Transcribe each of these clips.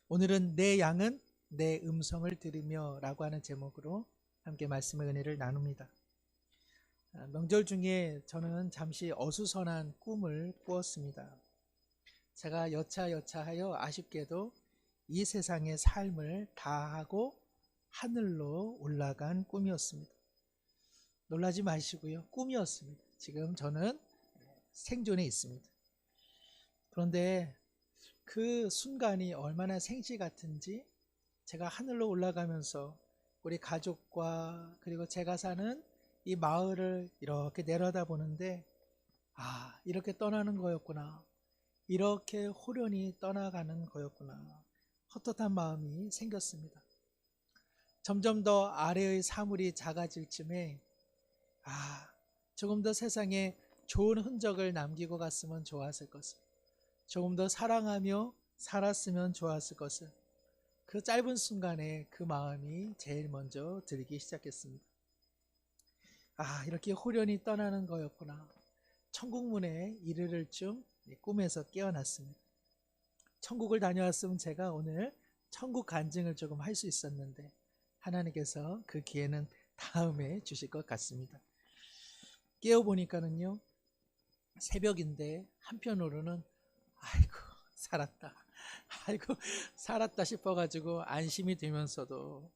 오늘은 내 양은 내 음성을 들으며 라고 하는 제목으로 함께 말씀의 은혜를 나눕니다. 명절 중에 저는 잠시 어수선한 꿈을 꾸었습니다. 제가 여차여차하여 아쉽게도 이 세상의 삶을 다하고 하늘로 올라간 꿈이었습니다. 놀라지 마시고요. 꿈이었습니다. 지금 저는 생존에 있습니다. 그런데 그 순간이 얼마나 생시 같은지 제가 하늘로 올라가면서 우리 가족과 그리고 제가 사는 이 마을을 이렇게 내려다보는데, 이렇게 떠나는 거였구나, 이렇게 호련히 떠나가는 거였구나, 헛헛한 마음이 생겼습니다. 점점 더 아래의 사물이 작아질 쯤에 조금 더 세상에 좋은 흔적을 남기고 갔으면 좋았을 것을, 조금 더 사랑하며 살았으면 좋았을 것을, 그 짧은 순간에 그 마음이 제일 먼저 들기 시작했습니다. 이렇게 호련히 떠나는 거였구나. 천국 문에 이르를 쯤 꿈에서 깨어났습니다. 천국을 다녀왔으면 제가 오늘 천국 간증을 조금 할 수 있었는데 하나님께서 그 기회는 다음에 주실 것 같습니다. 깨어보니까는요, 새벽인데 한편으로는 살았다, 살았다 싶어가지고 안심이 되면서도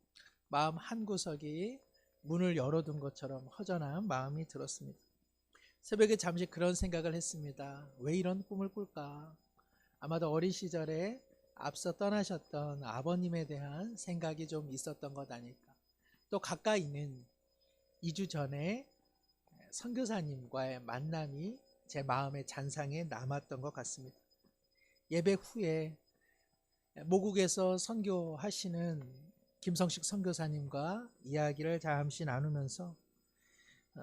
마음 한구석이 문을 열어둔 것처럼 허전한 마음이 들었습니다. 새벽에 잠시 그런 생각을 했습니다. 왜 이런 꿈을 꿀까? 아마도 어린 시절에 앞서 떠나셨던 아버님에 대한 생각이 좀 있었던 것 아닐까. 또 가까이는 2주 전에 선교사님과의 만남이 제 마음의 잔상에 남았던 것 같습니다. 예배 후에 모국에서 선교하시는 김성식 선교사님과 이야기를 잠시 나누면서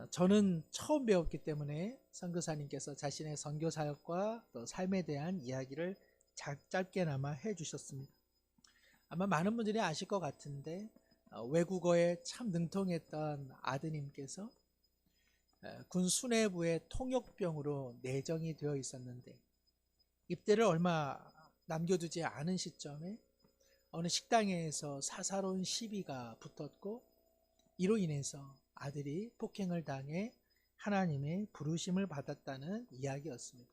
저는 처음 배웠기 때문에 선교사님께서 자신의 선교 사역과 또 삶에 대한 이야기를 짧게나마 해주셨습니다. 아마 많은 분들이 아실 것 같은데 외국어에 참 능통했던 아드님께서 군 수뇌부의 통역병으로 내정이 되어 있었는데 입대를 얼마 남겨두지 않은 시점에 어느 식당에서 사사로운 시비가 붙었고, 이로 인해서 아들이 폭행을 당해 하나님의 부르심을 받았다는 이야기였습니다.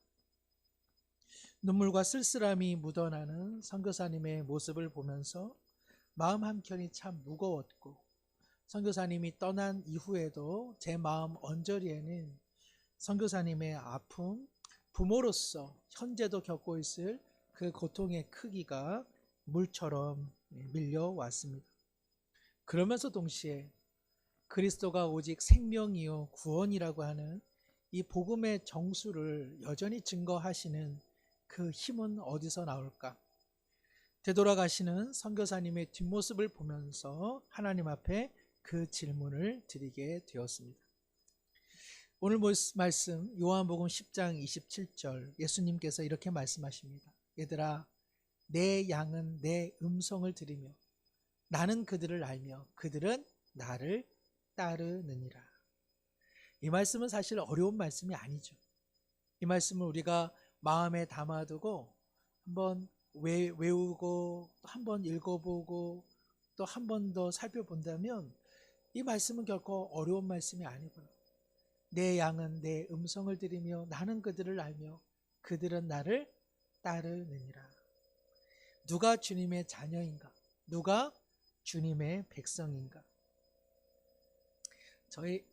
눈물과 쓸쓸함이 묻어나는 선교사님의 모습을 보면서 마음 한켠이 참 무거웠고, 선교사님이 떠난 이후에도 제 마음 언저리에는 선교사님의 아픔, 부모로서 현재도 겪고 있을 그 고통의 크기가 물처럼 밀려왔습니다. 그러면서 동시에 그리스도가 오직 생명이요 구원이라고 하는 이 복음의 정수를 여전히 증거하시는 그 힘은 어디서 나올까? 되돌아가시는 선교사님의 뒷모습을 보면서 하나님 앞에 그 질문을 드리게 되었습니다. 오늘 말씀 요한복음 10장 27절, 예수님께서 이렇게 말씀하십니다. 얘들아, 내 양은 내 음성을 들으며 나는 그들을 알며 그들은 나를 따르느니라. 이 말씀은 사실 어려운 말씀이 아니죠. 이 말씀을 우리가 마음에 담아두고 한번 외우고 또 한번 읽어보고 또 한 번 더 살펴본다면 이 말씀은 결코 어려운 말씀이 아니구나. 내 양은 내 음성을 들으며 나는 그들을 알며 그들은 나를 따르느니라. 누가 주님의 자녀인가? 누가 주님의 백성인가? 저희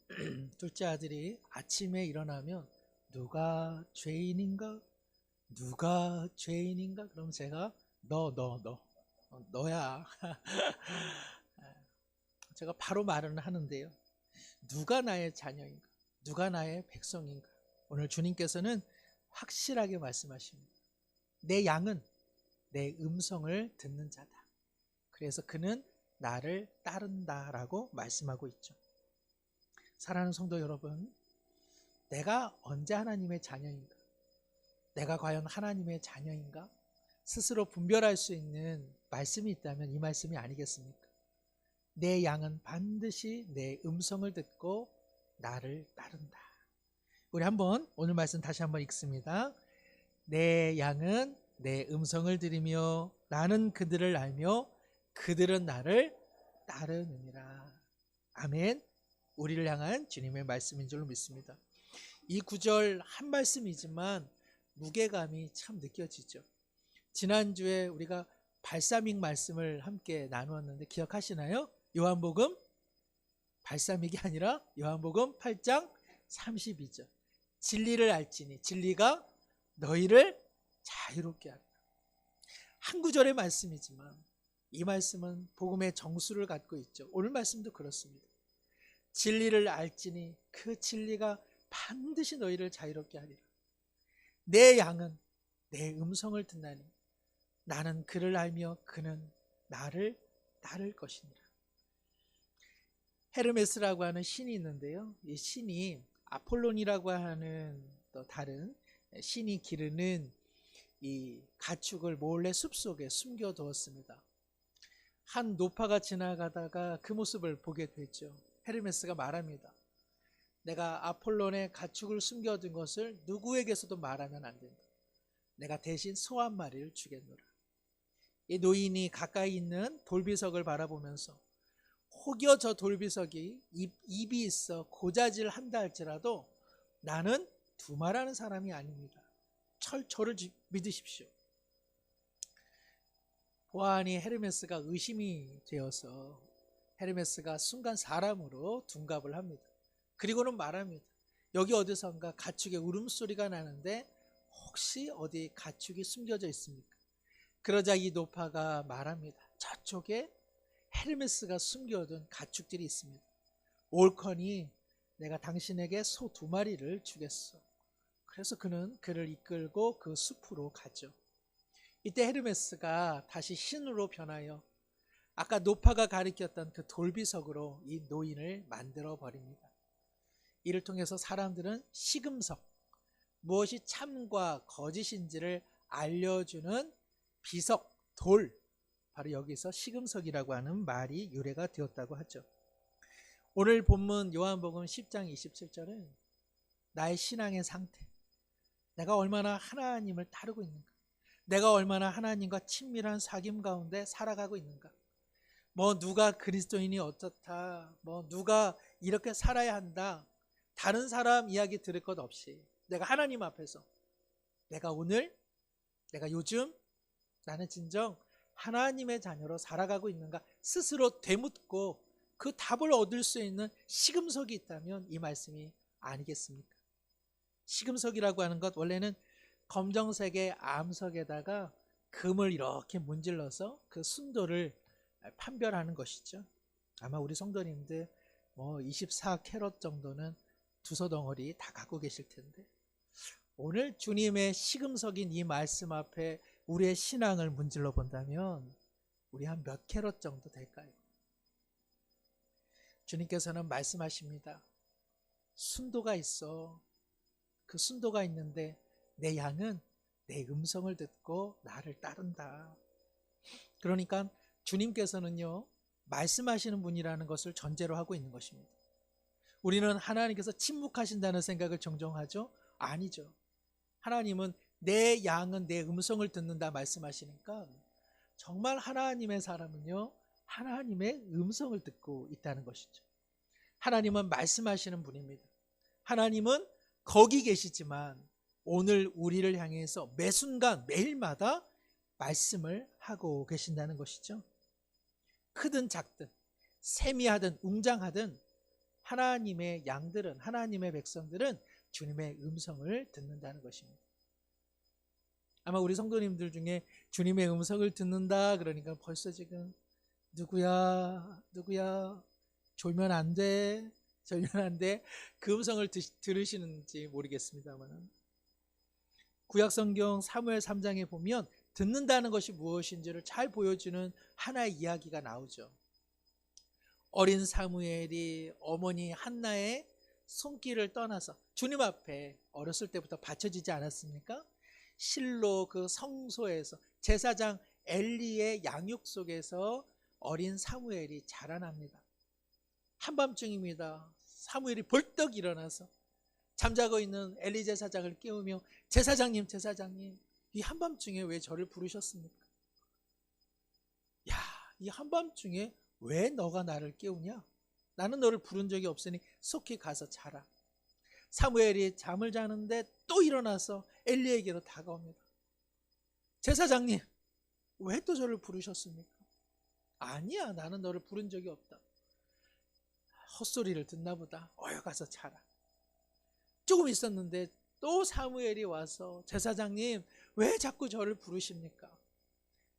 둘째 아들이 아침에 일어나면 누가 죄인인가? 누가 죄인인가? 그럼 제가 너야. 제가 바로 말은 하는데요. 누가 나의 자녀인가? 누가 나의 백성인가? 오늘 주님께서는 확실하게 말씀하십니다. 내 양은 내 음성을 듣는 자다. 그래서 그는 나를 따른다라고 말씀하고 있죠. 사랑하는 성도 여러분, 내가 언제 하나님의 자녀인가? 내가 과연 하나님의 자녀인가? 스스로 분별할 수 있는 말씀이 있다면 이 말씀이 아니겠습니까? 내 양은 반드시 내 음성을 듣고 나를 따른다. 우리 한번 오늘 말씀 다시 한번 읽습니다. 내 양은 내 음성을 들으며 나는 그들을 알며 그들은 나를 따르느니라. 아멘. 우리를 향한 주님의 말씀인 줄로 믿습니다. 이 구절 한 말씀이지만 무게감이 참 느껴지죠. 지난주에 우리가 발사믹 말씀을 함께 나누었는데 기억하시나요? 요한복음 발사믹이 아니라 요한복음 8장 32절. 진리를 알지니 진리가 너희를 자유롭게 하리라. 한 구절의 말씀이지만 이 말씀은 복음의 정수를 갖고 있죠. 오늘 말씀도 그렇습니다. 진리를 알지니 그 진리가 반드시 너희를 자유롭게 하리라. 내 양은 내 음성을 듣나니 나는 그를 알며 그는 나를 따를 것이니라. 헤르메스라고 하는 신이 있는데요. 이 신이 아폴론이라고 하는 또 다른 신이 기르는 이 가축을 몰래 숲속에 숨겨두었습니다. 한 노파가 지나가다가 그 모습을 보게 됐죠. 헤르메스가 말합니다. 내가 아폴론의 가축을 숨겨둔 것을 누구에게서도 말하면 안 된다. 내가 대신 소 한 마리를 주겠노라. 이 노인이 가까이 있는 돌비석을 바라보면서 혹여 저 돌비석이 입이 있어 고자질 한다 할지라도 나는 두말하는 사람이 아닙니다. 저를 믿으십시오. 보아하니 헤르메스가 의심이 되어서 헤르메스가 순간 사람으로 둔갑을 합니다. 그리고는 말합니다. 여기 어디선가 가축의 울음소리가 나는데 혹시 어디 가축이 숨겨져 있습니까? 그러자 이 노파가 말합니다. 저쪽에 헤르메스가 숨겨둔 가축들이 있습니다. 옳거니 내가 당신에게 소 2마리를 주겠어. 그래서 그는 그를 이끌고 그 숲으로 가죠. 이때 헤르메스가 다시 신으로 변하여 아까 노파가 가리켰던 그 돌비석으로 이 노인을 만들어 버립니다. 이를 통해서 사람들은 시금석, 무엇이 참과 거짓인지를 알려주는 비석, 돌, 바로 여기서 시금석이라고 하는 말이 유래가 되었다고 하죠. 오늘 본문 요한복음 10장 27절은 나의 신앙의 상태, 내가 얼마나 하나님을 따르고 있는가, 내가 얼마나 하나님과 친밀한 사귐 가운데 살아가고 있는가, 뭐 누가 그리스도인이 어떻다, 뭐 누가 이렇게 살아야 한다, 다른 사람 이야기 들을 것 없이 내가 하나님 앞에서 내가 오늘, 내가 요즘 나는 진정 하나님의 자녀로 살아가고 있는가 스스로 되묻고 그 답을 얻을 수 있는 시금석이 있다면 이 말씀이 아니겠습니까? 시금석이라고 하는 것 원래는 검정색의 암석에다가 금을 이렇게 문질러서 그 순도를 판별하는 것이죠. 아마 우리 성도님들 뭐 24캐럿 정도는 두서 덩어리 다 갖고 계실 텐데 오늘 주님의 시금석인 이 말씀 앞에 우리의 신앙을 문질러 본다면 우리 한 몇 캐럿 정도 될까요? 주님께서는 말씀하십니다. 순도가 있어. 그 순도가 있는데 내 양은 내 음성을 듣고 나를 따른다. 그러니까 주님께서는요, 말씀하시는 분이라는 것을 전제로 하고 있는 것입니다. 우리는 하나님께서 침묵하신다는 생각을 종종 하죠? 아니죠. 하나님은 내 양은 내 음성을 듣는다 말씀하시니까 정말 하나님의 사람은요, 하나님의 음성을 듣고 있다는 것이죠. 하나님은 말씀하시는 분입니다. 하나님은 거기 계시지만 오늘 우리를 향해서 매 순간 매일마다 말씀을 하고 계신다는 것이죠. 크든 작든 세미하든 웅장하든 하나님의 양들은, 하나님의 백성들은 주님의 음성을 듣는다는 것입니다. 아마 우리 성도님들 중에 주님의 음성을 듣는다 그러니까 벌써 지금 누구야 졸면 안 돼, 그 음성을 들으시는지 모르겠습니다만 구약성경 사무엘 3장에 보면 듣는다는 것이 무엇인지를 잘 보여주는 하나의 이야기가 나오죠. 어린 사무엘이 어머니 한나의 손길을 떠나서 주님 앞에 어렸을 때부터 바쳐지지 않았습니까? 실로 그 성소에서 제사장 엘리의 양육 속에서 어린 사무엘이 자라납니다. 한밤중입니다. 사무엘이 벌떡 일어나서 잠자고 있는 엘리 제사장을 깨우며 제사장님 이 한밤중에 왜 저를 부르셨습니까? 야, 이 한밤중에 왜 너가 나를 깨우냐? 나는 너를 부른 적이 없으니 속히 가서 자라. 사무엘이 잠을 자는데 또 일어나서 엘리에게로 다가옵니다. 제사장님, 왜 또 저를 부르셨습니까? 아니야, 나는 너를 부른 적이 없다. 헛소리를 듣나 보다. 어여 가서 자라. 조금 있었는데 또 사무엘이 와서 제사장님, 왜 자꾸 저를 부르십니까?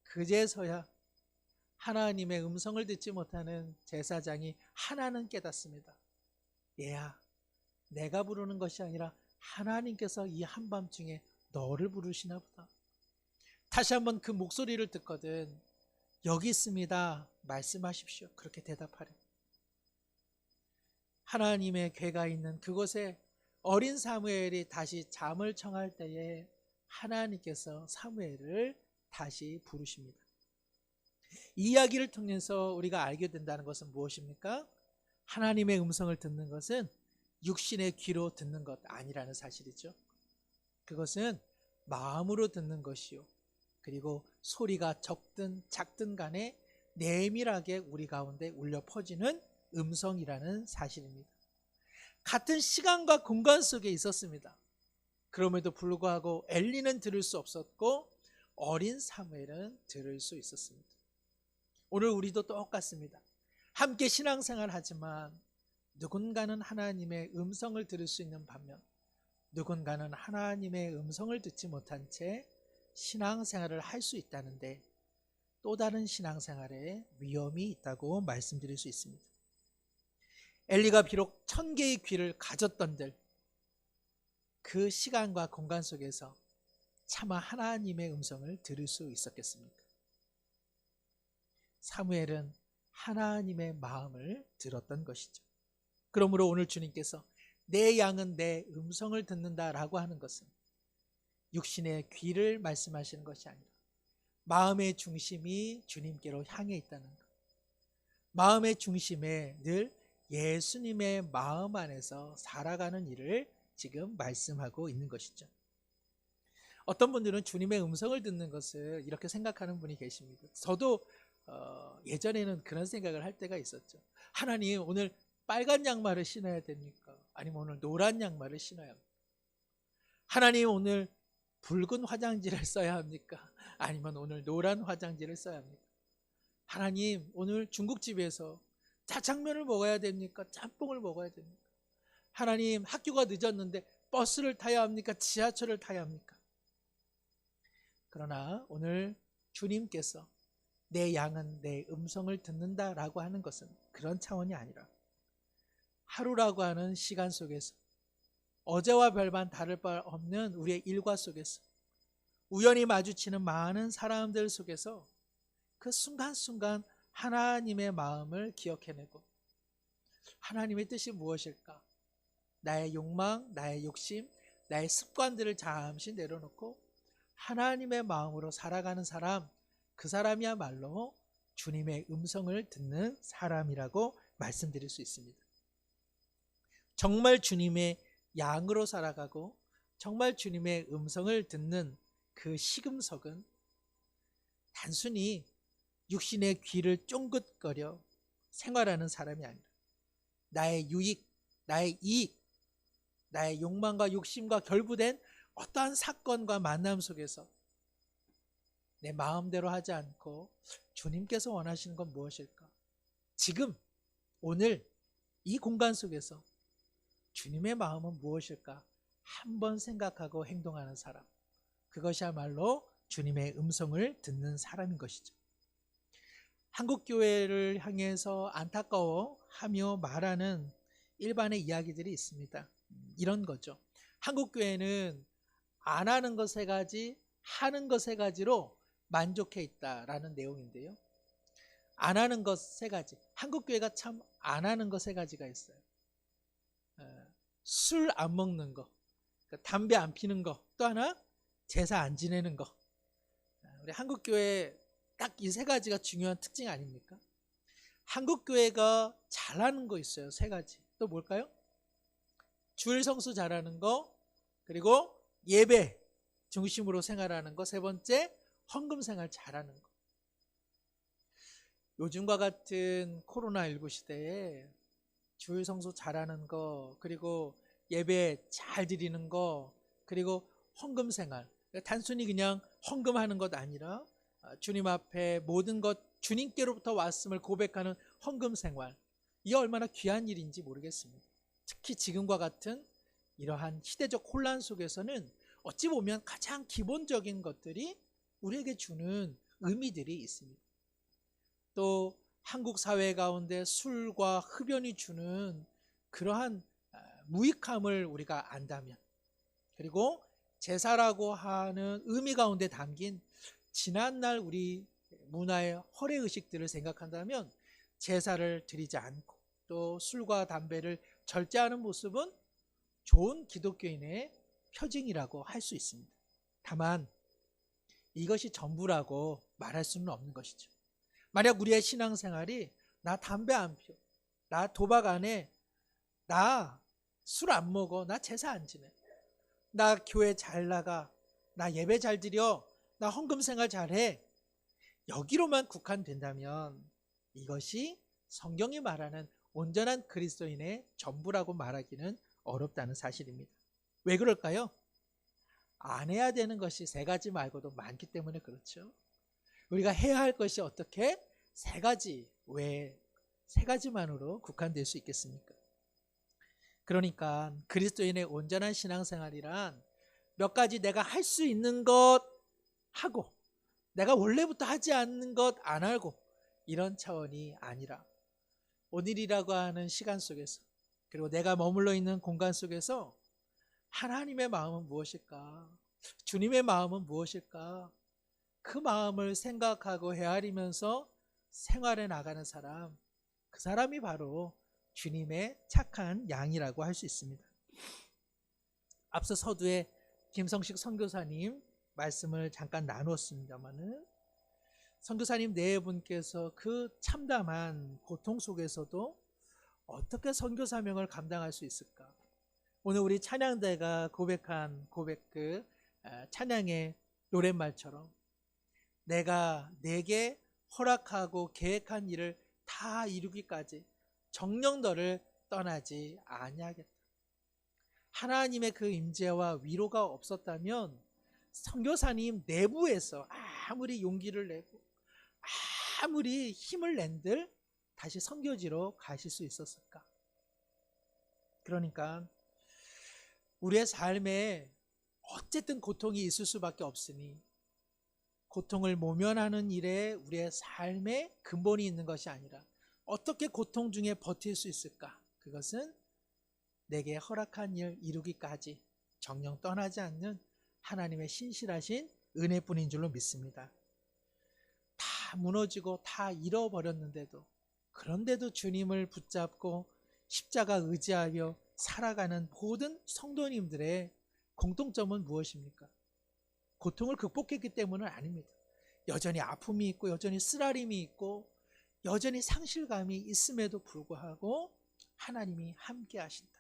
그제서야 하나님의 음성을 듣지 못하는 제사장이 하나는 깨닫습니다. 얘야, 내가 부르는 것이 아니라 하나님께서 이 한밤중에 너를 부르시나 보다. 다시 한번 그 목소리를 듣거든 여기 있습니다 말씀하십시오. 그렇게 대답하려. 하나님의 궤가 있는 그곳에 어린 사무엘이 다시 잠을 청할 때에 하나님께서 사무엘을 다시 부르십니다. 이 이야기를 통해서 우리가 알게 된다는 것은 무엇입니까? 하나님의 음성을 듣는 것은 육신의 귀로 듣는 것 아니라는 사실이죠. 그것은 마음으로 듣는 것이요, 그리고 소리가 적든 작든 간에 내밀하게 우리 가운데 울려 퍼지는 음성이라는 사실입니다. 같은 시간과 공간 속에 있었습니다. 그럼에도 불구하고 엘리는 들을 수 없었고 어린 사무엘은 들을 수 있었습니다. 오늘 우리도 똑같습니다. 함께 신앙생활 하지만 누군가는 하나님의 음성을 들을 수 있는 반면 누군가는 하나님의 음성을 듣지 못한 채 신앙생활을 할 수 있다는데 또 다른 신앙생활에 위험이 있다고 말씀드릴 수 있습니다. 엘리가 비록 1000개의 귀를 가졌던들 그 시간과 공간 속에서 차마 하나님의 음성을 들을 수 있었겠습니까? 사무엘은 하나님의 마음을 들었던 것이죠. 그러므로 오늘 주님께서 내 양은 내 음성을 듣는다라고 하는 것은 육신의 귀를 말씀하시는 것이 아니라 마음의 중심이 주님께로 향해 있다는 것, 마음의 중심에 늘 예수님의 마음 안에서 살아가는 일을 지금 말씀하고 있는 것이죠. 어떤 분들은 주님의 음성을 듣는 것을 이렇게 생각하는 분이 계십니다. 저도 예전에는 그런 생각을 할 때가 있었죠. 하나님, 오늘 빨간 양말을 신어야 됩니까? 아니면 오늘 노란 양말을 신어야 합니까? 하나님, 오늘 붉은 화장지를 써야 합니까? 아니면 오늘 노란 화장지를 써야 합니까? 하나님, 오늘 중국집에서 짜장면을 먹어야 됩니까? 짬뽕을 먹어야 됩니까? 하나님, 학교가 늦었는데 버스를 타야 합니까? 지하철을 타야 합니까? 그러나 오늘 주님께서 내 양은 내 음성을 듣는다라고 하는 것은 그런 차원이 아니라 하루라고 하는 시간 속에서 어제와 별반 다를 바 없는 우리의 일과 속에서 우연히 마주치는 많은 사람들 속에서 그 순간순간 하나님의 마음을 기억해내고 하나님의 뜻이 무엇일까? 나의 욕망, 나의 욕심, 나의 습관들을 잠시 내려놓고 하나님의 마음으로 살아가는 사람, 그 사람이야말로 주님의 음성을 듣는 사람이라고 말씀드릴 수 있습니다. 정말 주님의 양으로 살아가고 정말 주님의 음성을 듣는 그 시금석은 단순히 육신의 귀를 쫑긋거려 생활하는 사람이 아니라 나의 유익, 나의 이익, 나의 욕망과 욕심과 결부된 어떠한 사건과 만남 속에서 내 마음대로 하지 않고 주님께서 원하시는 건 무엇일까? 지금 오늘 이 공간 속에서 주님의 마음은 무엇일까? 한번 생각하고 행동하는 사람, 그것이야말로 주님의 음성을 듣는 사람인 것이죠. 한국교회를 향해서 안타까워하며 말하는 일반의 이야기들이 있습니다. 이런 거죠. 한국교회는 안 하는 것 3가지, 하는 것 3가지로 만족해 있다라는 내용인데요. 안 하는 것 3가지. 한국교회가 참 안 하는 것 3가지가 있어요. 술 안 먹는 거, 담배 안 피는 거, 또 하나 제사 안 지내는 거. 우리 한국교회 딱 이 3가지가 중요한 특징 아닙니까? 한국교회가 잘하는 거 있어요. 3가지. 또 뭘까요? 주일 성수 잘하는 거, 그리고 예배 중심으로 생활하는 거. 세 번째, 헌금 생활 잘하는 거. 요즘과 같은 코로나19 시대에 주일 성수 잘하는 거, 그리고 예배 잘 드리는 거, 그리고 헌금 생활. 단순히 그냥 헌금하는 것 아니라 주님 앞에 모든 것 주님께로부터 왔음을 고백하는 헌금 생활. 이게 얼마나 귀한 일인지 모르겠습니다. 특히 지금과 같은 이러한 시대적 혼란 속에서는 어찌 보면 가장 기본적인 것들이 우리에게 주는 의미들이 있습니다. 또 한국 사회 가운데 술과 흡연이 주는 그러한 무익함을 우리가 안다면, 그리고 제사라고 하는 의미 가운데 담긴 지난날 우리 문화의 허례의식들을 생각한다면 제사를 드리지 않고 또 술과 담배를 절제하는 모습은 좋은 기독교인의 표징이라고 할 수 있습니다. 다만 이것이 전부라고 말할 수는 없는 것이죠. 만약 우리의 신앙생활이 나 담배 안 피워, 나 도박 안 해, 나 술 안 먹어, 나 제사 안 지내, 나 교회 잘 나가, 나 예배 잘 드려, 나 헌금 생활 잘해, 여기로만 국한된다면 이것이 성경이 말하는 온전한 그리스도인의 전부라고 말하기는 어렵다는 사실입니다. 왜 그럴까요? 안 해야 되는 것이 세 가지 말고도 많기 때문에 그렇죠. 우리가 해야 할 것이 어떻게 세 가지, 왜 세 가지만으로 국한될 수 있겠습니까? 그러니까 그리스도인의 온전한 신앙생활이란 몇 가지 내가 할 수 있는 것 하고 내가 원래부터 하지 않는 것 안 하고 이런 차원이 아니라 오늘이라고 하는 시간 속에서, 그리고 내가 머물러 있는 공간 속에서 하나님의 마음은 무엇일까? 주님의 마음은 무엇일까? 그 마음을 생각하고 헤아리면서 생활해 나가는 사람, 그 사람이 바로 주님의 착한 양이라고 할 수 있습니다. 앞서 서두에 김성식 선교사님 말씀을 잠깐 나누었습니다마는, 선교사님 네 분께서 그 참담한 고통 속에서도 어떻게 선교 사명을 감당할 수 있을까? 오늘 우리 찬양대가 고백한 그 찬양의 노랫말처럼 내가 내게 허락하고 계획한 일을 다 이루기까지 정녕 너를 떠나지 아니하겠다. 하나님의 그 임재와 위로가 없었다면 선교사님 내부에서 아무리 용기를 내고 아무리 힘을 낸들 다시 선교지로 가실 수 있었을까? 그러니까 우리의 삶에 어쨌든 고통이 있을 수밖에 없으니 고통을 모면하는 일에 우리의 삶의 근본이 있는 것이 아니라 어떻게 고통 중에 버틸 수 있을까? 그것은 내게 허락한 일 이루기까지 정녕 떠나지 않는 하나님의 신실하신 은혜뿐인 줄로 믿습니다. 다 무너지고 다 잃어버렸는데도, 그런데도 주님을 붙잡고 십자가 의지하며 살아가는 모든 성도님들의 공통점은 무엇입니까? 고통을 극복했기 때문은 아닙니다. 여전히 아픔이 있고 여전히 쓰라림이 있고 여전히 상실감이 있음에도 불구하고 하나님이 함께 하신다.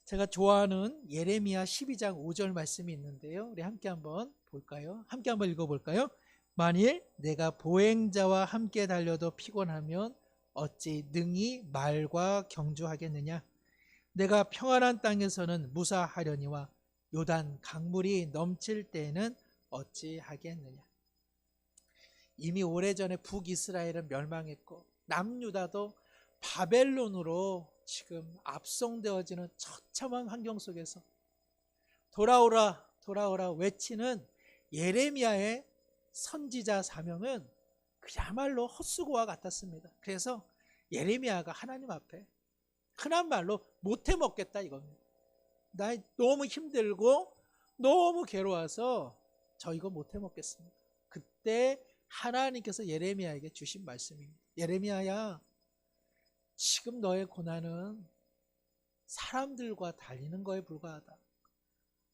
제가 좋아하는 예레미야 12장 5절 말씀이 있는데요, 우리 함께 한번 볼까요? 함께 한번 읽어볼까요? 만일 내가 보행자와 함께 달려도 피곤하면 어찌 능히 말과 경주하겠느냐? 내가 평안한 땅에서는 무사하려니와 요단 강물이 넘칠 때에는 어찌하겠느냐? 이미 오래전에 북이스라엘은 멸망했고 남유다도 바벨론으로 지금 압송되어지는 처참한 환경 속에서 돌아오라 돌아오라 외치는 예레미야의 선지자 사명은 그야말로 헛수고와 같았습니다. 그래서 예레미야가 하나님 앞에 흔한 말로 못해 먹겠다 이겁니다. 나 너무 힘들고 너무 괴로워서 저 이거 못해 먹겠습니다. 그때 하나님께서 예레미야에게 주신 말씀입니다. 예레미야야, 지금 너의 고난은 사람들과 달리는 거에 불과하다.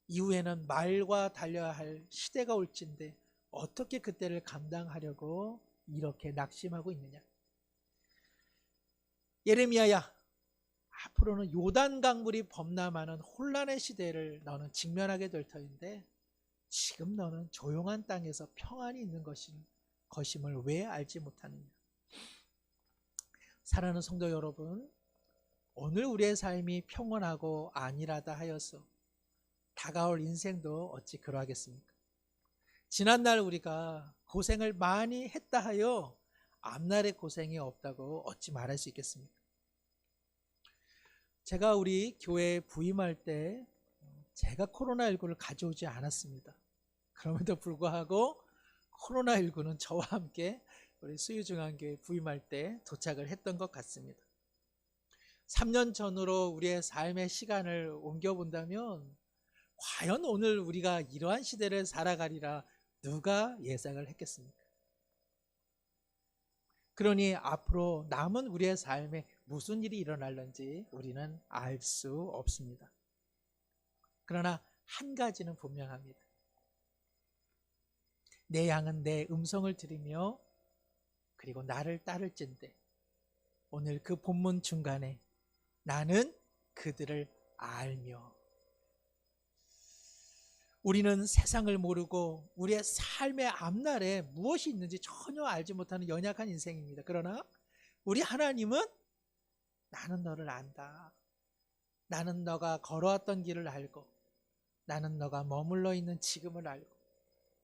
이후에는 말과 달려야 할 시대가 올진데 어떻게 그때를 감당하려고 이렇게 낙심하고 있느냐? 예레미야야, 앞으로는 요단 강물이 범람하는 혼란의 시대를 너는 직면하게 될 터인데 지금 너는 조용한 땅에서 평안이 있는 것임을 왜 알지 못하느냐. 사랑하는 성도 여러분, 오늘 우리의 삶이 평온하고 안일하다 하여서 다가올 인생도 어찌 그러하겠습니까? 지난날 우리가 고생을 많이 했다 하여 앞날의 고생이 없다고 어찌 말할 수 있겠습니까? 제가 우리 교회에 부임할 때 제가 코로나19를 가져오지 않았습니다. 그럼에도 불구하고 코로나19는 저와 함께 우리 수유중앙교회 부임할 때 도착을 했던 것 같습니다. 3년 전으로 우리의 삶의 시간을 옮겨본다면 과연 오늘 우리가 이러한 시대를 살아가리라 누가 예상을 했겠습니까? 그러니 앞으로 남은 우리의 삶에 무슨 일이 일어날는지 우리는 알 수 없습니다. 그러나 한 가지는 분명합니다. 내 양은 내 음성을 들으며 그리고 나를 따를진대 오늘 그 본문 중간에 나는 그들을 알며, 우리는 세상을 모르고 우리의 삶의 앞날에 무엇이 있는지 전혀 알지 못하는 연약한 인생입니다. 그러나 우리 하나님은 나는 너를 안다. 나는 너가 걸어왔던 길을 알고, 나는 너가 머물러 있는 지금을 알고,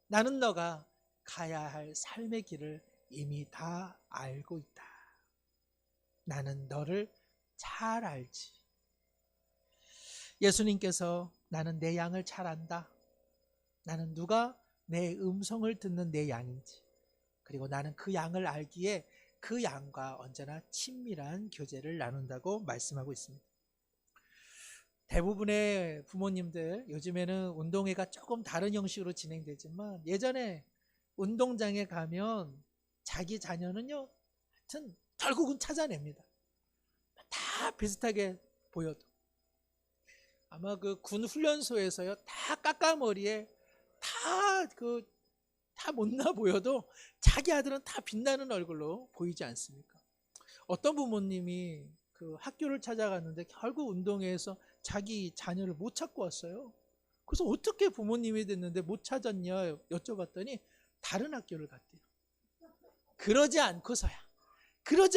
나는 너가 가야 할 삶의 길을 이미 다 알고 있다. 나는 너를 잘 알지. 예수님께서 나는 내 양을 잘 안다. 나는 누가 내 음성을 듣는 내 양인지, 그리고 나는 그 양을 알기에 그 양과 언제나 친밀한 교제를 나눈다고 말씀하고 있습니다. 대부분의 부모님들 요즘에는 운동회가 조금 다른 형식으로 진행되지만 예전에 운동장에 가면 자기 자녀는요, 하여튼 결국은 찾아냅니다. 다 비슷하게 보여도. 아마 그 군 훈련소에서요, 다 까까머리에 다 못나 보여도 자기 아들은 다 빛나는 얼굴로 보이지 않습니까? 어떤 부모님이 그 학교를 찾아갔는데 결국 운동회에서 자기 자녀를 못 찾고 왔어요. 그래서 어떻게 부모님이 됐는데 못 찾았냐 여쭤봤더니 다른 학교를 갔대요. 그러지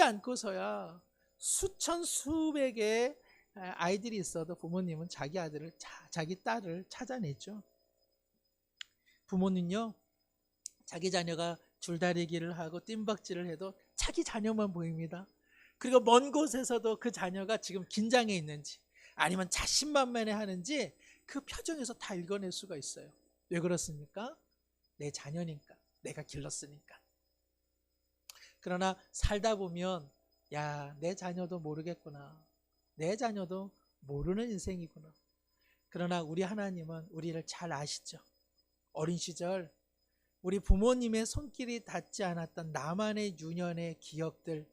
않고서야 수천 수백의 아이들이 있어도 부모님은 자기 아들을, 자기 딸을 찾아내죠. 부모는요, 자기 자녀가 줄다리기를 하고 뜀박질을 해도 자기 자녀만 보입니다. 그리고 먼 곳에서도 그 자녀가 지금 긴장해 있는지 아니면 자신만만해 하는지 그 표정에서 다 읽어낼 수가 있어요. 왜 그렇습니까? 내 자녀니까, 내가 길렀으니까. 그러나 살다 보면 야, 내 자녀도 모르겠구나. 내 자녀도 모르는 인생이구나. 그러나 우리 하나님은 우리를 잘 아시죠. 어린 시절 우리 부모님의 손길이 닿지 않았던 나만의 유년의 기억들,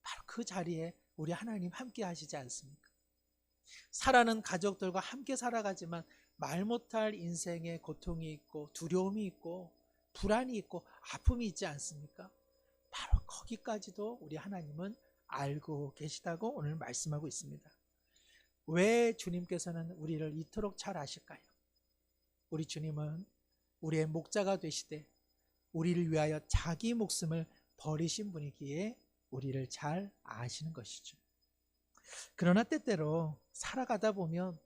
바로 그 자리에 우리 하나님 함께 하시지 않습니까? 사랑하는 가족들과 함께 살아가지만 말 못할 인생의 고통이 있고 두려움이 있고 불안이 있고 아픔이 있지 않습니까? 바로 거기까지도 우리 하나님은 알고 계시다고 오늘 말씀하고 있습니다. 왜 주님께서는 우리를 이토록 잘 아실까요? 우리 주님은 우리의 목자가 되시되 우리를 위하여 자기 목숨을 버리신 분이기에 우리를 잘 아시는 것이죠. 그러나 때때로 살아가다 보면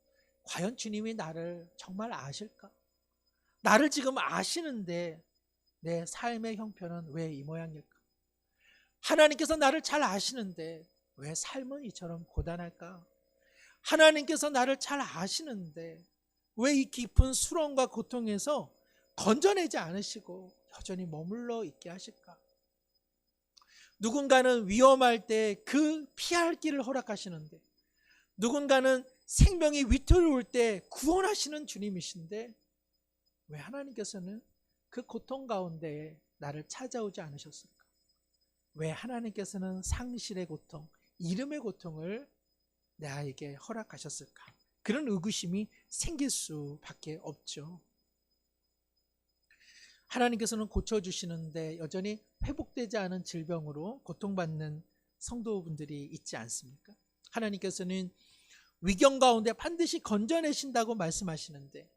과연 주님이 나를 정말 아실까? 나를 지금 아시는데 내 삶의 형편은 왜 이 모양일까? 하나님께서 나를 잘 아시는데 왜 삶은 이처럼 고단할까? 하나님께서 나를 잘 아시는데 왜 이 깊은 수렁과 고통에서 건져내지 않으시고 여전히 머물러 있게 하실까? 누군가는 위험할 때 그 피할 길을 허락하시는데, 누군가는 생명이 위태로울 때 구원하시는 주님이신데 왜 하나님께서는 그 고통 가운데 나를 찾아오지 않으셨을까? 왜 하나님께서는 상실의 고통, 이름의 고통을 나에게 허락하셨을까? 그런 의구심이 생길 수밖에 없죠. 하나님께서는 고쳐주시는데 여전히 회복되지 않은 질병으로 고통받는 성도분들이 있지 않습니까? 하나님께서는 위경 가운데 반드시 건져내신다고 말씀하시는데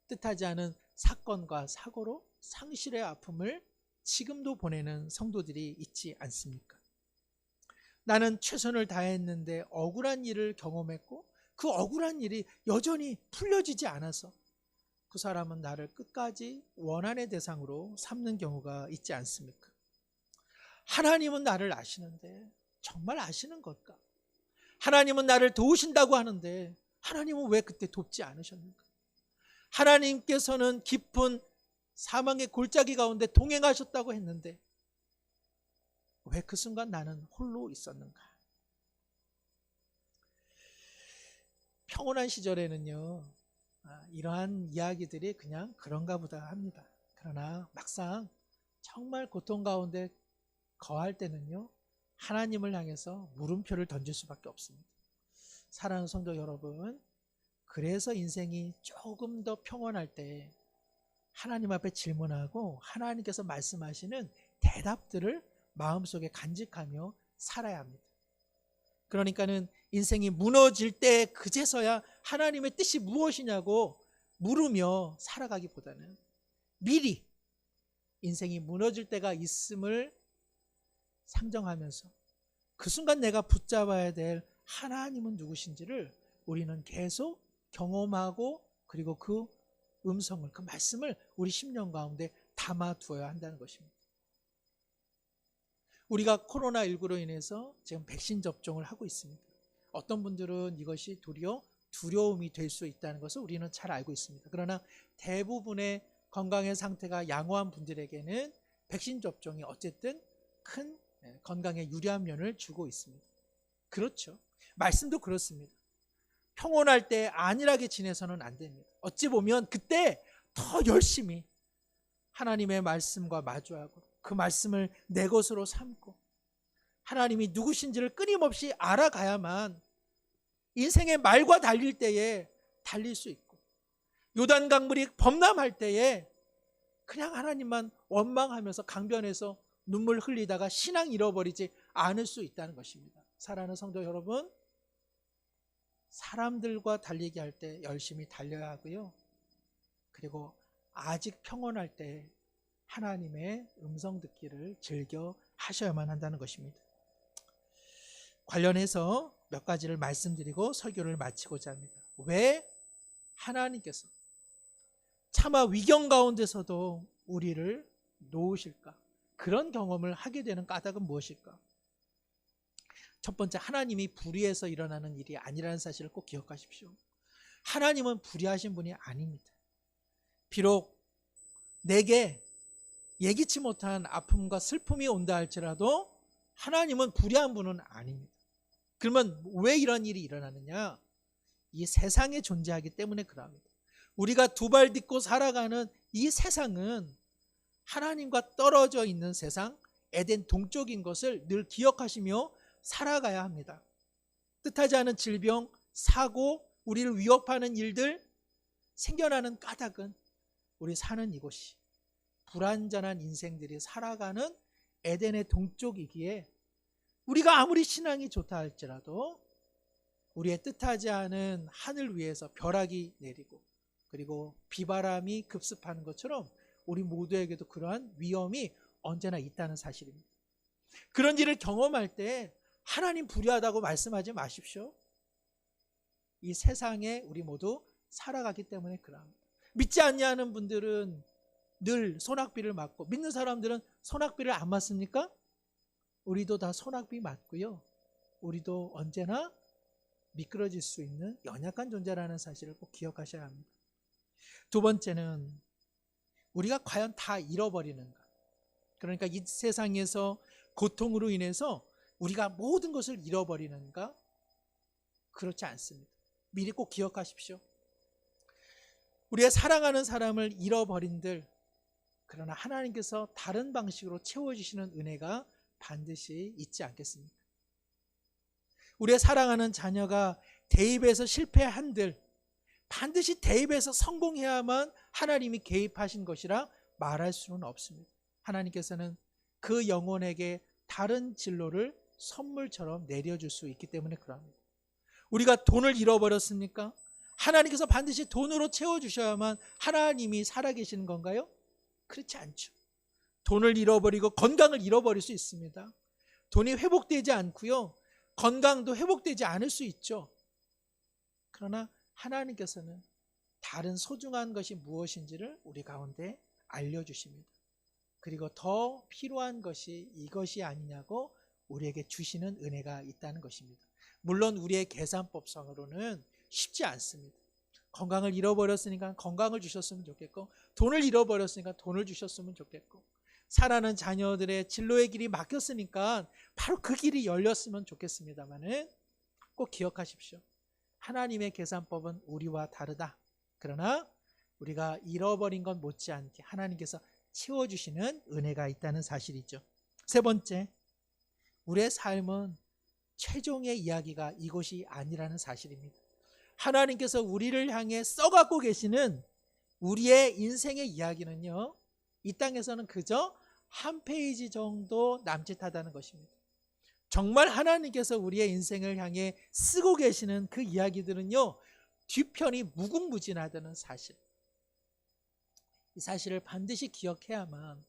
뜻하지 않은 사건과 사고로 상실의 아픔을 지금도 보내는 성도들이 있지 않습니까? 나는 최선을 다했는데 억울한 일을 경험했고 그 억울한 일이 여전히 풀려지지 않아서 그 사람은 나를 끝까지 원한의 대상으로 삼는 경우가 있지 않습니까? 하나님은 나를 아시는데 정말 아시는 걸까? 하나님은 나를 도우신다고 하는데 하나님은 왜 그때 돕지 않으셨는가? 하나님께서는 깊은 사망의 골짜기 가운데 동행하셨다고 했는데 왜 그 순간 나는 홀로 있었는가? 평온한 시절에는요, 이러한 이야기들이 그냥 그런가 보다 합니다. 그러나 막상 정말 고통 가운데 거할 때는요, 하나님을 향해서 물음표를 던질 수밖에 없습니다. 사랑하는 성도 여러분, 그래서 인생이 조금 더 평온할 때 하나님 앞에 질문하고 하나님께서 말씀하시는 대답들을 마음속에 간직하며 살아야 합니다. 그러니까는 인생이 무너질 때 그제서야 하나님의 뜻이 무엇이냐고 물으며 살아가기보다는 미리 인생이 무너질 때가 있음을 상정하면서 그 순간 내가 붙잡아야 될 하나님은 누구신지를 우리는 계속 경험하고 그리고 그 음성을, 그 말씀을 우리 심령 가운데 담아두어야 한다는 것입니다. 우리가 코로나19로 인해서 지금 백신 접종을 하고 있습니다. 어떤 분들은 이것이 도리어 두려움이 될 수 있다는 것을 우리는 잘 알고 있습니다. 그러나 대부분의 건강의 상태가 양호한 분들에게는 백신 접종이 어쨌든 큰 건강에 유리한 면을 주고 있습니다. 그렇죠. 말씀도 그렇습니다. 평온할 때 안일하게 지내서는 안 됩니다. 어찌 보면 그때 더 열심히 하나님의 말씀과 마주하고 그 말씀을 내 것으로 삼고 하나님이 누구신지를 끊임없이 알아가야만 인생의 말과 달릴 때에 달릴 수 있고 요단 강물이 범람할 때에 그냥 하나님만 원망하면서 강변에서 눈물 흘리다가 신앙 잃어버리지 않을 수 있다는 것입니다. 사랑하는 성도 여러분, 사람들과 달리기 할 때 열심히 달려야 하고요. 그리고 아직 평온할 때 하나님의 음성 듣기를 즐겨 하셔야만 한다는 것입니다. 관련해서 몇 가지를 말씀드리고 설교를 마치고자 합니다. 왜 하나님께서 차마 위경 가운데서도 우리를 놓으실까? 그런 경험을 하게 되는 까닭은 무엇일까? 첫 번째, 하나님이 불의해서 일어나는 일이 아니라는 사실을 꼭 기억하십시오. 하나님은 불의하신 분이 아닙니다. 비록 내게 예기치 못한 아픔과 슬픔이 온다 할지라도 하나님은 불의한 분은 아닙니다. 그러면 왜 이런 일이 일어나느냐? 이 세상에 존재하기 때문에 그럽니다. 우리가 두 발 딛고 살아가는 이 세상은 하나님과 떨어져 있는 세상, 에덴 동쪽인 것을 늘 기억하시며 살아가야 합니다. 뜻하지 않은 질병, 사고, 우리를 위협하는 일들 생겨나는 까닭은 우리 사는 이곳이 불완전한 인생들이 살아가는 에덴의 동쪽이기에 우리가 아무리 신앙이 좋다 할지라도 우리의 뜻하지 않은 하늘 위에서 벼락이 내리고 그리고 비바람이 급습하는 것처럼 우리 모두에게도 그러한 위험이 언제나 있다는 사실입니다. 그런 일을 경험할 때 하나님 불의하다고 말씀하지 마십시오. 이 세상에 우리 모두 살아가기 때문에 그럽니다. 믿지 않냐는 분들은 늘 소낙비를 맞고 믿는 사람들은 소낙비를 안 맞습니까? 우리도 다 소낙비 맞고요. 우리도 언제나 미끄러질 수 있는 연약한 존재라는 사실을 꼭 기억하셔야 합니다. 두 번째는 우리가 과연 다 잃어버리는가? 그러니까 이 세상에서 고통으로 인해서 우리가 모든 것을 잃어버리는가? 그렇지 않습니다. 미리 꼭 기억하십시오. 우리가 사랑하는 사람을 잃어버린들, 그러나 하나님께서 다른 방식으로 채워주시는 은혜가 반드시 있지 않겠습니까? 우리의 사랑하는 자녀가 대입에서 실패한들 반드시 대입에서 성공해야만 하나님이 개입하신 것이라 말할 수는 없습니다. 하나님께서는 그 영혼에게 다른 진로를 선물처럼 내려줄 수 있기 때문에 그럽니다. 우리가 돈을 잃어버렸습니까? 하나님께서 반드시 돈으로 채워주셔야만 하나님이 살아계시는 건가요? 그렇지 않죠. 돈을 잃어버리고 건강을 잃어버릴 수 있습니다. 돈이 회복되지 않고요, 건강도 회복되지 않을 수 있죠. 그러나 하나님께서는 다른 소중한 것이 무엇인지를 우리 가운데 알려주십니다. 그리고 더 필요한 것이 이것이 아니냐고 우리에게 주시는 은혜가 있다는 것입니다. 물론 우리의 계산법상으로는 쉽지 않습니다. 건강을 잃어버렸으니까 건강을 주셨으면 좋겠고, 돈을 잃어버렸으니까 돈을 주셨으면 좋겠고, 사랑하는 자녀들의 진로의 길이 막혔으니까 바로 그 길이 열렸으면 좋겠습니다만은 꼭 기억하십시오. 하나님의 계산법은 우리와 다르다. 그러나 우리가 잃어버린 것 못지않게 하나님께서 채워주시는 은혜가 있다는 사실이죠. 세 번째, 우리의 삶은 최종의 이야기가 이곳이 아니라는 사실입니다. 하나님께서 우리를 향해 써갖고 계시는 우리의 인생의 이야기는요, 이 땅에서는 그저 한 페이지 정도 남짓하다는 것입니다. 정말 하나님께서 우리의 인생을 향해 쓰고 계시는 그 이야기들은요, 뒤편이 무궁무진하다는 사실. 이 사실을 반드시 기억해야만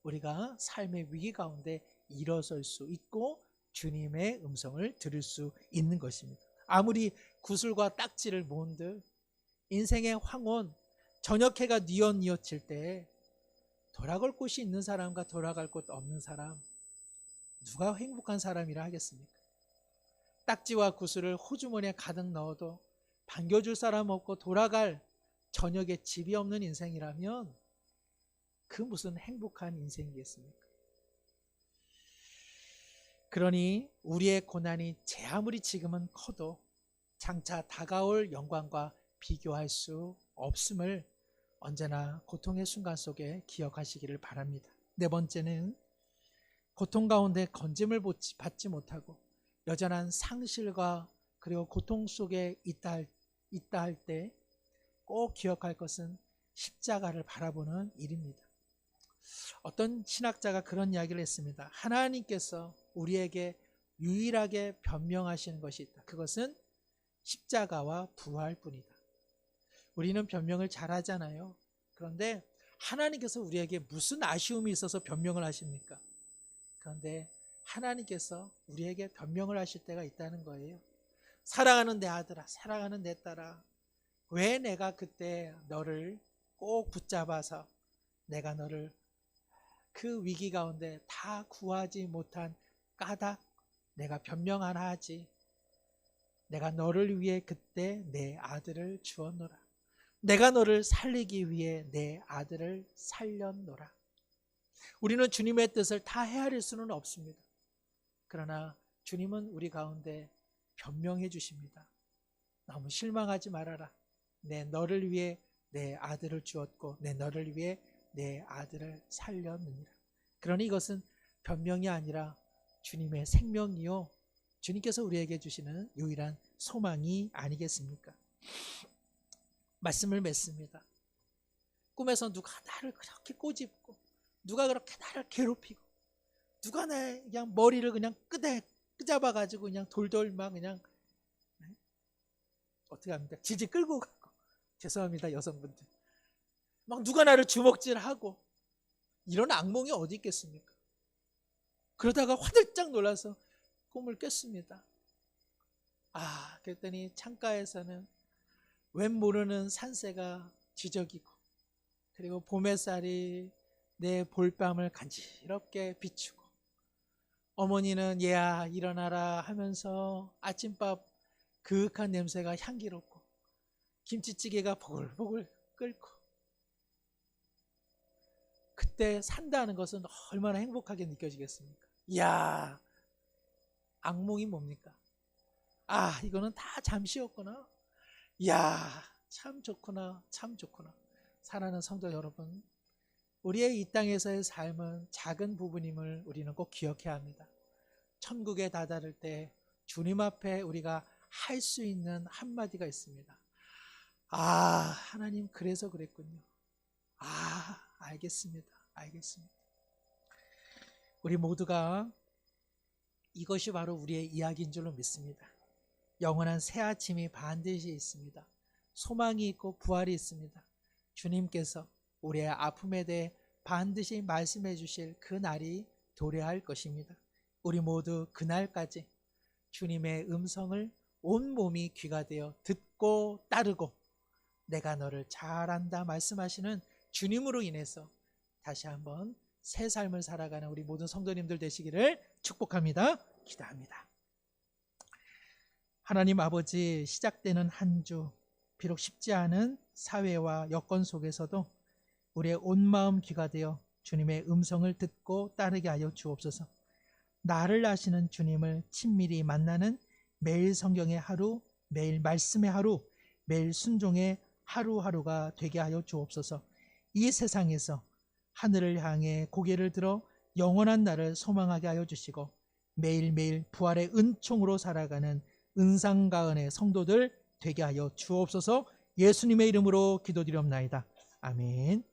우리가 삶의 위기 가운데 일어설 수 있고 주님의 음성을 들을 수 있는 것입니다. 아무리 구슬과 딱지를 모은들 인생의 황혼, 저녁해가 뉘엿뉘엿질 때 돌아갈 곳이 있는 사람과 돌아갈 곳 없는 사람, 누가 행복한 사람이라 하겠습니까? 딱지와 구슬을 호주머니에 가득 넣어도 반겨줄 사람 없고 돌아갈 저녁에 집이 없는 인생이라면 그 무슨 행복한 인생이겠습니까? 그러니 우리의 고난이 제 아무리 지금은 커도 장차 다가올 영광과 비교할 수 없음을 언제나 고통의 순간 속에 기억하시기를 바랍니다. 네 번째는 고통 가운데 건짐을 받지 못하고 여전한 상실과 그리고 고통 속에 있다 할 때 꼭 기억할 것은 십자가를 바라보는 일입니다. 어떤 신학자가 그런 이야기를 했습니다. 하나님께서 우리에게 유일하게 변명하시는 것이 있다. 그것은 십자가와 부활뿐이다. 우리는 변명을 잘하잖아요. 그런데 하나님께서 우리에게 무슨 아쉬움이 있어서 변명을 하십니까? 그런데 하나님께서 우리에게 변명을 하실 때가 있다는 거예요. 사랑하는 내 아들아, 사랑하는 내 딸아, 왜 내가 그때 너를 꼭 붙잡아서 내가 너를 그 위기 가운데 다 구하지 못한 까닭 내가 변명 하나 하지. 내가 너를 위해 그때 내 아들을 주었노라. 내가 너를 살리기 위해 내 아들을 살렸노라. 우리는 주님의 뜻을 다 헤아릴 수는 없습니다. 그러나 주님은 우리 가운데 변명해 주십니다. 너무 실망하지 말아라. 내 너를 위해 내 아들을 주었고 내 너를 위해 내 아들을 살렸느니라. 그러니 이것은 변명이 아니라 주님의 생명이요, 주님께서 우리에게 주시는 유일한 소망이 아니겠습니까? 말씀을 맺습니다. 꿈에서 누가 나를 그렇게 꼬집고 누가 그렇게 나를 괴롭히고 누가 내 그냥 머리를 그냥 끄잡아가지고 그냥 돌돌 막 그냥 어떻게 합니까? 질질 끌고 가고, 죄송합니다 여성분들, 막 누가 나를 주먹질하고, 이런 악몽이 어디 있겠습니까? 그러다가 화들짝 놀라서 꿈을 깼습니다. 그랬더니 창가에서는 웬 모르는 산새가 지저귀고, 그리고 봄 햇살이 내 볼밤을 간지럽게 비추고, 어머니는 얘야 일어나라 하면서 아침밥 그윽한 냄새가 향기롭고 김치찌개가 보글보글 끓고, 그때 산다는 것은 얼마나 행복하게 느껴지겠습니까? 이야, 악몽이 뭡니까? 이거는 다 잠시였구나. 이야, 참 좋구나, 참 좋구나. 사랑하는 성도 여러분, 우리의 이 땅에서의 삶은 작은 부분임을 우리는 꼭 기억해야 합니다. 천국에 다다를 때 주님 앞에 우리가 할 수 있는 한마디가 있습니다. 하나님 그래서 그랬군요. 알겠습니다. 알겠습니다. 우리 모두가 이것이 바로 우리의 이야기인 줄로 믿습니다. 영원한 새 아침이 반드시 있습니다. 소망이 있고 부활이 있습니다. 주님께서 우리의 아픔에 대해 반드시 말씀해 주실 그 날이 도래할 것입니다. 우리 모두 그날까지 주님의 음성을 온몸이 귀가 되어 듣고 따르고 내가 너를 잘 안다 말씀하시는 주님으로 인해서 다시 한번 새 삶을 살아가는 우리 모든 성도님들 되시기를 축복합니다. 기도합니다. 하나님 아버지, 시작되는 한 주, 비록 쉽지 않은 사회와 여건 속에서도 우리의 온 마음 귀가 되어 주님의 음성을 듣고 따르게 하여 주옵소서. 나를 아시는 주님을 친밀히 만나는 매일 성경의 하루, 매일 말씀의 하루, 매일 순종의 하루하루가 되게 하여 주옵소서. 이 세상에서 하늘을 향해 고개를 들어 영원한 날을 소망하게 하여 주시고 매일매일 부활의 은총으로 살아가는 은상가은의 성도들 되게 하여 주옵소서. 예수님의 이름으로 기도드리옵나이다. 아멘.